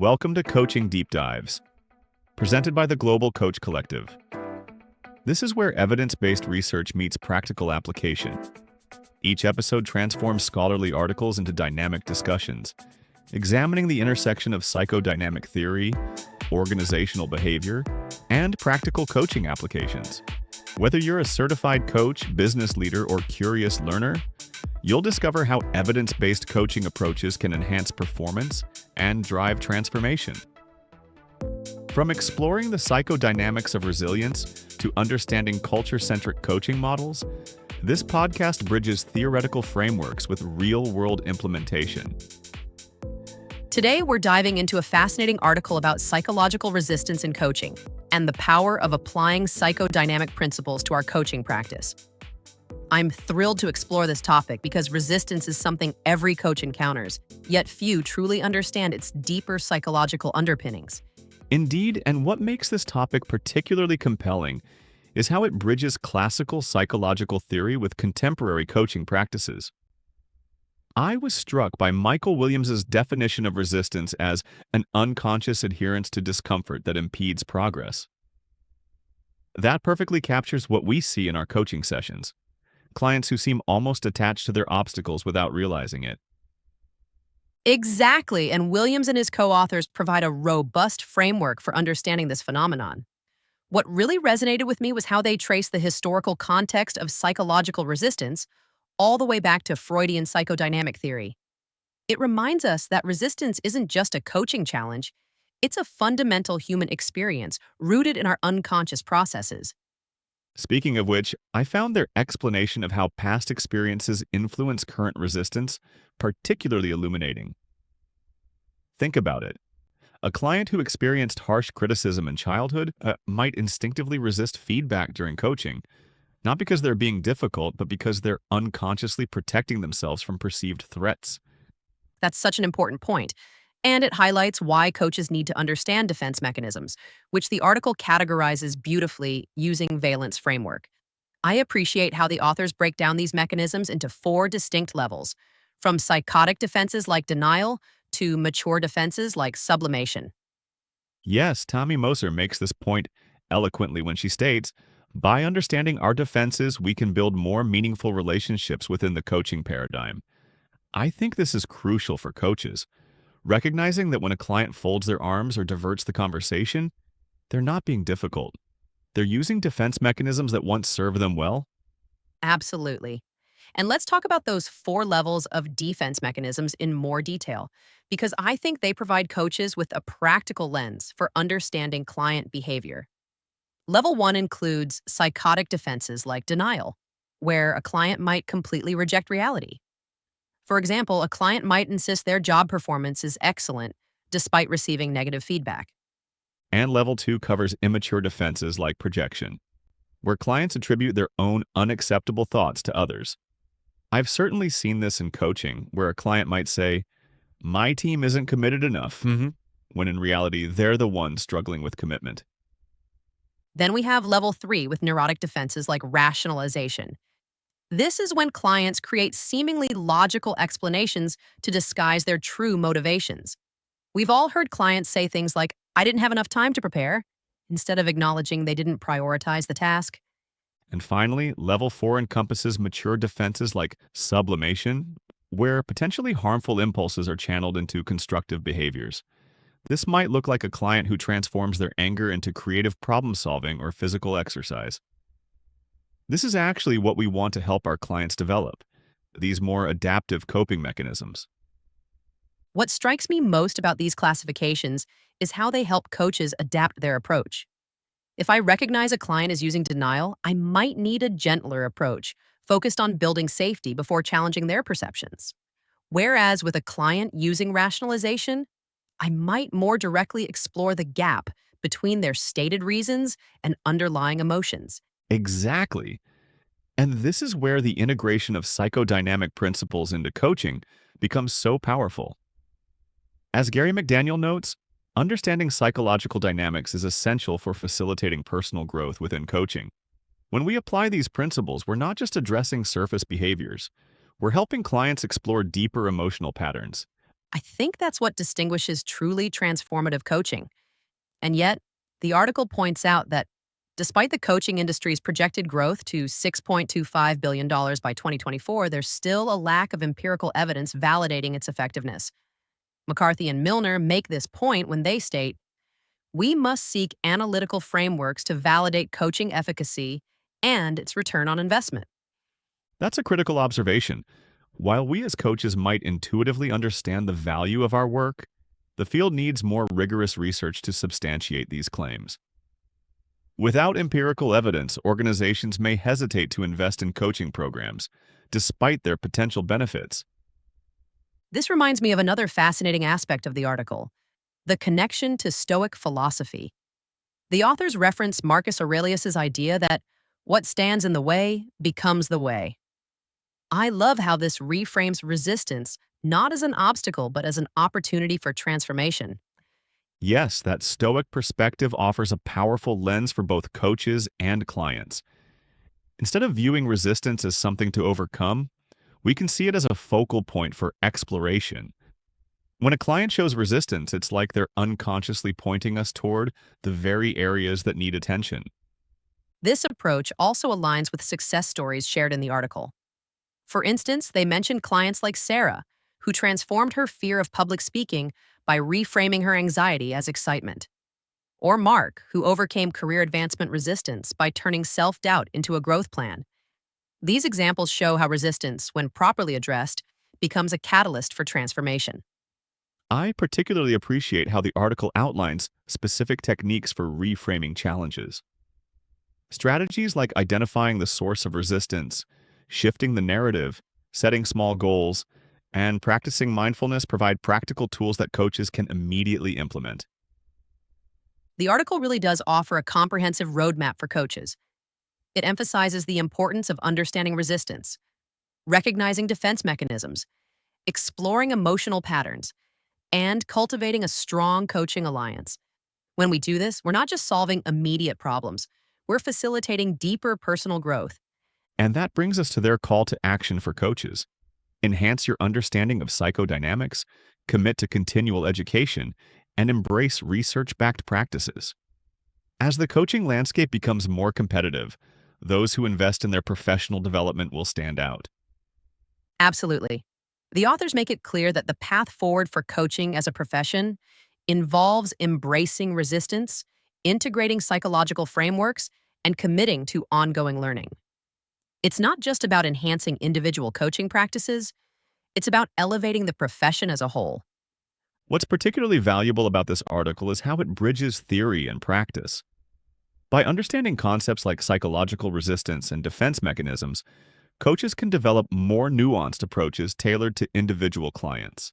Welcome to Coaching Deep Dives, presented by the Global Coach Collective. This is where evidence-based research meets practical application. Each episode transforms scholarly articles into dynamic discussions, examining the intersection of psychodynamic theory, organizational behavior, and practical coaching applications. Whether you're a certified coach, business leader, or curious learner, you'll discover how evidence-based coaching approaches can enhance performance and drive transformation. From exploring the psychodynamics of resilience to understanding culture-centric coaching models, this podcast bridges theoretical frameworks with real-world implementation. Today, we're diving into a fascinating article about psychological resistance in coaching and the power of applying psychodynamic principles to our coaching practice. I'm thrilled to explore this topic because resistance is something every coach encounters, yet few truly understand its deeper psychological underpinnings. Indeed, and what makes this topic particularly compelling is how it bridges classical psychological theory with contemporary coaching practices. I was struck by Michael Williams's definition of resistance as an unconscious adherence to discomfort that impedes progress. That perfectly captures what we see in our coaching sessions. Clients who seem almost attached to their obstacles without realizing it. Exactly, and Williams and his co-authors provide a robust framework for understanding this phenomenon. What really resonated with me was how they trace the historical context of psychological resistance all the way back to Freudian psychodynamic theory. It reminds us that resistance isn't just a coaching challenge, it's a fundamental human experience rooted in our unconscious processes. Speaking of which, I found their explanation of how past experiences influence current resistance particularly illuminating. Think about it. A client who experienced harsh criticism in childhood might instinctively resist feedback during coaching, not because they're being difficult, but because they're unconsciously protecting themselves from perceived threats. That's such an important point. And it highlights why coaches need to understand defense mechanisms, which the article categorizes beautifully using valence framework. I appreciate how the authors break down these mechanisms into 4 distinct levels, from psychotic defenses like denial to mature defenses like sublimation. Yes, Tommy Moser makes this point eloquently when she states, by understanding our defenses, we can build more meaningful relationships within the coaching paradigm. I think this is crucial for coaches. Recognizing that when a client folds their arms or diverts the conversation, they're not being difficult. They're using defense mechanisms that once served them well. Absolutely. And let's talk about those 4 levels of defense mechanisms in more detail, because I think they provide coaches with a practical lens for understanding client behavior. Level 1 includes psychotic defenses like denial, where a client might completely reject reality. For example, a client might insist their job performance is excellent despite receiving negative feedback. And level 2 covers immature defenses like projection, where clients attribute their own unacceptable thoughts to others. I've certainly seen this in coaching, where a client might say, "My team isn't committed enough," when in reality, they're the ones struggling with commitment. Then we have level 3 with neurotic defenses like rationalization. This is when clients create seemingly logical explanations to disguise their true motivations. We've all heard clients say things like, "I didn't have enough time to prepare," instead of acknowledging they didn't prioritize the task. And finally, level 4 encompasses mature defenses like sublimation, where potentially harmful impulses are channeled into constructive behaviors. This might look like a client who transforms their anger into creative problem-solving or physical exercise. This is actually what we want to help our clients develop, these more adaptive coping mechanisms. What strikes me most about these classifications is how they help coaches adapt their approach. If I recognize a client is using denial, I might need a gentler approach, focused on building safety before challenging their perceptions. Whereas with a client using rationalization, I might more directly explore the gap between their stated reasons and underlying emotions. Exactly. And this is where the integration of psychodynamic principles into coaching becomes so powerful. As Gary McDaniel notes, understanding psychological dynamics is essential for facilitating personal growth within coaching. When we apply these principles, we're not just addressing surface behaviors. We're helping clients explore deeper emotional patterns, I think that's what distinguishes truly transformative coaching. And yet, the article points out that despite the coaching industry's projected growth to $6.25 billion by 2024, there's still a lack of empirical evidence validating its effectiveness. McCarthy and Milner make this point when they state, we must seek analytical frameworks to validate coaching efficacy and its return on investment. That's a critical observation. While we as coaches might intuitively understand the value of our work, the field needs more rigorous research to substantiate these claims. Without empirical evidence, organizations may hesitate to invest in coaching programs, despite their potential benefits. This reminds me of another fascinating aspect of the article, the connection to Stoic philosophy. The authors reference Marcus Aurelius's idea that what stands in the way becomes the way. I love how this reframes resistance not as an obstacle, but as an opportunity for transformation. Yes, that Stoic perspective offers a powerful lens for both coaches and clients. Instead of viewing resistance as something to overcome, we can see it as a focal point for exploration. When a client shows resistance, it's like they're unconsciously pointing us toward the very areas that need attention. This approach also aligns with success stories shared in the article. For instance, they mention clients like Sarah, who transformed her fear of public speaking by reframing her anxiety as excitement. Or Mark, who overcame career advancement resistance by turning self-doubt into a growth plan. These examples show how resistance, when properly addressed, becomes a catalyst for transformation. I particularly appreciate how the article outlines specific techniques for reframing challenges. Strategies like identifying the source of resistance, shifting the narrative, setting small goals, and practicing mindfulness provide practical tools that coaches can immediately implement. The article really does offer a comprehensive roadmap for coaches. It emphasizes the importance of understanding resistance, recognizing defense mechanisms, exploring emotional patterns, and cultivating a strong coaching alliance. When we do this, we're not just solving immediate problems, we're facilitating deeper personal growth. And that brings us to their call to action for coaches. Enhance your understanding of psychodynamics, commit to continual education, and embrace research-backed practices. As the coaching landscape becomes more competitive, those who invest in their professional development will stand out. Absolutely. The authors make it clear that the path forward for coaching as a profession involves embracing resistance, integrating psychological frameworks, and committing to ongoing learning. It's not just about enhancing individual coaching practices, it's about elevating the profession as a whole. What's particularly valuable about this article is how it bridges theory and practice. By understanding concepts like psychological resistance and defense mechanisms, coaches can develop more nuanced approaches tailored to individual clients.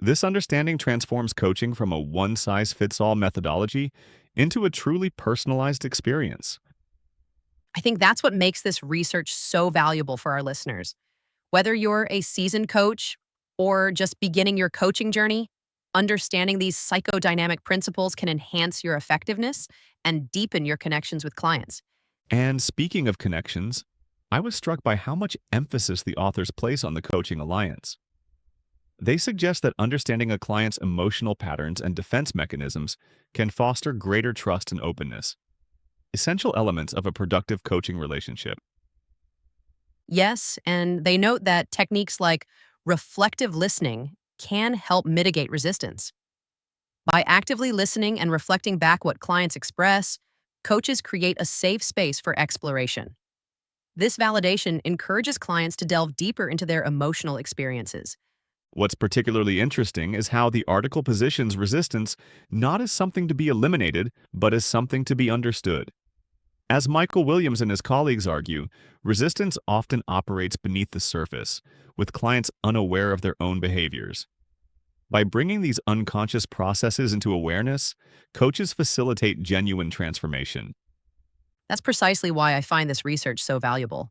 This understanding transforms coaching from a one-size-fits-all methodology into a truly personalized experience. I think that's what makes this research so valuable for our listeners. Whether you're a seasoned coach or just beginning your coaching journey, understanding these psychodynamic principles can enhance your effectiveness and deepen your connections with clients. And speaking of connections, I was struck by how much emphasis the authors place on the coaching alliance. They suggest that understanding a client's emotional patterns and defense mechanisms can foster greater trust and openness, essential elements of a productive coaching relationship. Yes, and they note that techniques like reflective listening can help mitigate resistance. By actively listening and reflecting back what clients express, coaches create a safe space for exploration. This validation encourages clients to delve deeper into their emotional experiences. What's particularly interesting is how the article positions resistance not as something to be eliminated, but as something to be understood. As Michael Williams and his colleagues argue, resistance often operates beneath the surface, with clients unaware of their own behaviors. By bringing these unconscious processes into awareness, coaches facilitate genuine transformation. That's precisely why I find this research so valuable.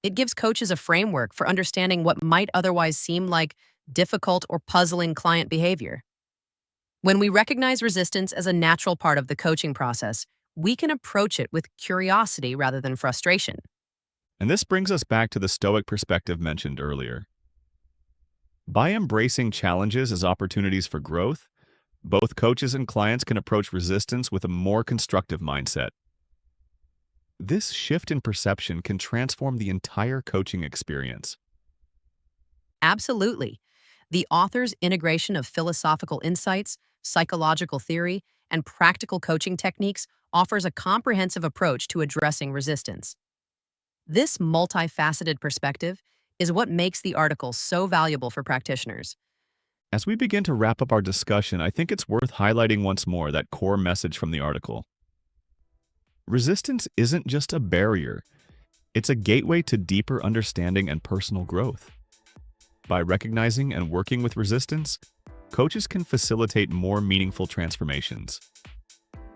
It gives coaches a framework for understanding what might otherwise seem like difficult or puzzling client behavior. When we recognize resistance as a natural part of the coaching process, we can approach it with curiosity rather than frustration. And this brings us back to the Stoic perspective mentioned earlier. By embracing challenges as opportunities for growth, both coaches and clients can approach resistance with a more constructive mindset. This shift in perception can transform the entire coaching experience. Absolutely. The author's integration of philosophical insights, psychological theory, and practical coaching techniques offers a comprehensive approach to addressing resistance. This multifaceted perspective is what makes the article so valuable for practitioners. As we begin to wrap up our discussion, I think it's worth highlighting once more that core message from the article. Resistance isn't just a barrier, it's a gateway to deeper understanding and personal growth. By recognizing and working with resistance, coaches can facilitate more meaningful transformations.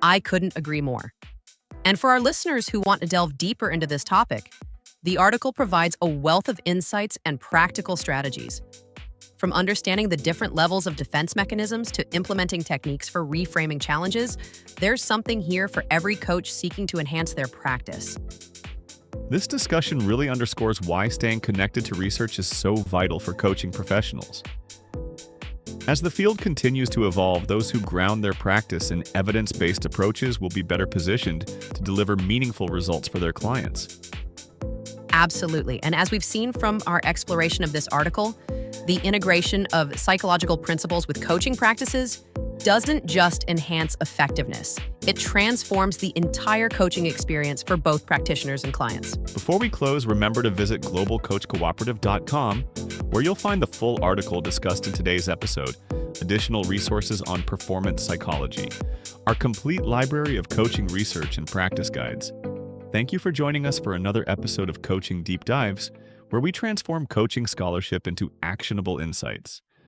I couldn't agree more. And for our listeners who want to delve deeper into this topic, the article provides a wealth of insights and practical strategies. From understanding the different levels of defense mechanisms to implementing techniques for reframing challenges, there's something here for every coach seeking to enhance their practice. This discussion really underscores why staying connected to research is so vital for coaching professionals. As the field continues to evolve, those who ground their practice in evidence-based approaches will be better positioned to deliver meaningful results for their clients. Absolutely. And as we've seen from our exploration of this article, the integration of psychological principles with coaching practices doesn't just enhance effectiveness. It transforms the entire coaching experience for both practitioners and clients. Before we close, remember to visit globalcoachcooperative.com, where you'll find the full article discussed in today's episode, additional resources on performance psychology, our complete library of coaching research and practice guides. Thank you for joining us for another episode of Coaching Deep Dives, where we transform coaching scholarship into actionable insights.